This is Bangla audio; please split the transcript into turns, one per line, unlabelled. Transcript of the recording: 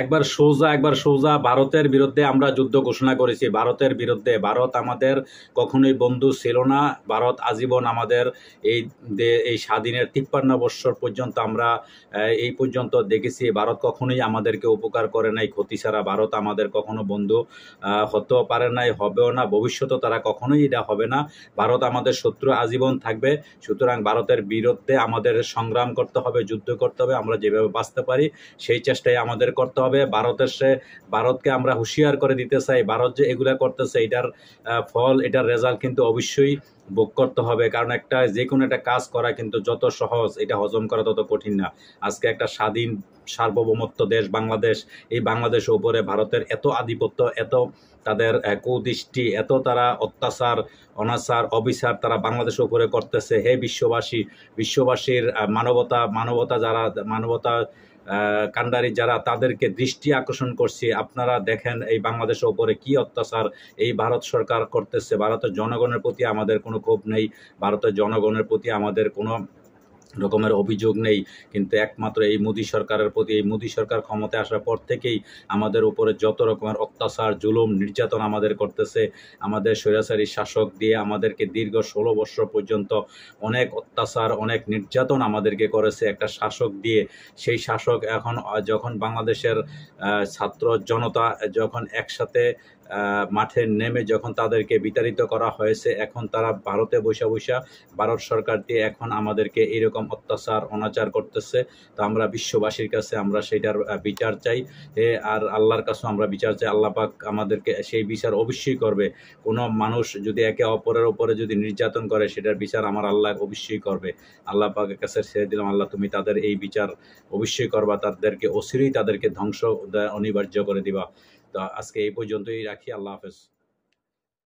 একবার সোজা ভারতের বিরুদ্ধে আমরা যুদ্ধ ঘোষণা করেছি। ভারতের বিরুদ্ধে। ভারত আমাদের কখনোই বন্ধু ছিল না। ভারত আজীবন আমাদের এই স্বাধীনের 53 বৎসর পর্যন্ত আমরা এই পর্যন্ত দেখেছি ভারত কখনোই আমাদেরকে উপকার করে নাই ক্ষতি ছাড়া। ভারত আমাদের কখনো বন্ধু হতেও পারে নাই, হবেও না, ভবিষ্যতেও তারা কখনোই এটা হবে না। ভারত আমাদের শত্রু আজীবন থাকবে। সুতরাং ভারতের বিরুদ্ধে আমাদের সংগ্রাম করতে হবে, যুদ্ধ করতে হবে। আমরা যেভাবে বাঁচতে পারি সেই চেষ্টাই আমাদের করতে হবে। ভারতকে আমরা হুঁশিয়ার করে দিতে চাই, ভারত যে এগুলা করতেছে এটার ফল, এটার রেজাল্ট কিন্তু অবশ্যই ভোগ করতে হবে। কারণ যে কোনো একটা কাজ করা কিন্তু যত সহজ, এটা হজম করা তত কঠিন না। আজকে একটা স্বাধীন সার্বভৌমত্ব দেশ বাংলাদেশ, এই বাংলাদেশের উপরে ভারতের এত আধিপত্য, এত তাদের কুদৃষ্টি, এত তারা অত্যাচার, অনাচার, অবিচার তারা বাংলাদেশের উপরে করতেছে। হে বিশ্ববাসীর মানবতা কান্ডারি যারা, তাদেরকে দৃষ্টি আকর্ষণ করছি। আপনারা দেখেন এই বাংলাদেশের উপরে কি অত্যাচার এই ভারত সরকার করতেছে। ভারতের জনগণের প্রতি আমাদের কোনো ক্ষোভ নেই, ভারতের জনগণের প্রতি আমাদের কোনো রকমের অভিযোগ নেই, কিন্তু একমাত্র এই মোদী সরকারের প্রতি। এই মোদী সরকার ক্ষমতায় আসার পর থেকেই আমাদের উপরে যত রকমের অত্যাচার, জুলুম, নির্যাতন আমাদের করতেছে। আমাদের স্বৈরাচারী শাসক দিয়ে আমাদেরকে দীর্ঘ 16 বৎসর পর্যন্ত অনেক অত্যাচার, অনেক নির্যাতন আমাদেরকে করেছে একটা শাসক দিয়ে। সেই শাসক এখন যখন বাংলাদেশের ছাত্র জনতা যখন একসাথে মাঠে নেমে যখন তাদেরকে বিতাড়িত করা হয়েছে, এখন তারা ভারতে বৈশা ভারত সরকার দিয়ে এখন আমাদেরকে এরকম অত্যাচার, অনাচার করতেছে। তো আমরা বিশ্ববাসীর কাছে আমরা সেটার বিচার চাই, আর আল্লাহর কাছেও আমরা বিচার চাই। আল্লাহ পাক আমাদেরকে সেই বিচার অবশ্যই করবে। কোনো মানুষ যদি একে অপরের উপরে যদি নির্যাতন করে, সেটার বিচার আমার আল্লাহ অবশ্যই করবে। আল্লাহ পাকের কাছে ছেড়ে দিলাম, আল্লাহ তুমি তাদের এই বিচার অবশ্যই করবা, তাদেরকে অচিরেই তাদেরকে ধ্বংস অনিবার্য করে দিবা। তো আজকে এই পর্যন্তই রাখি। আল্লাহ হাফেজ।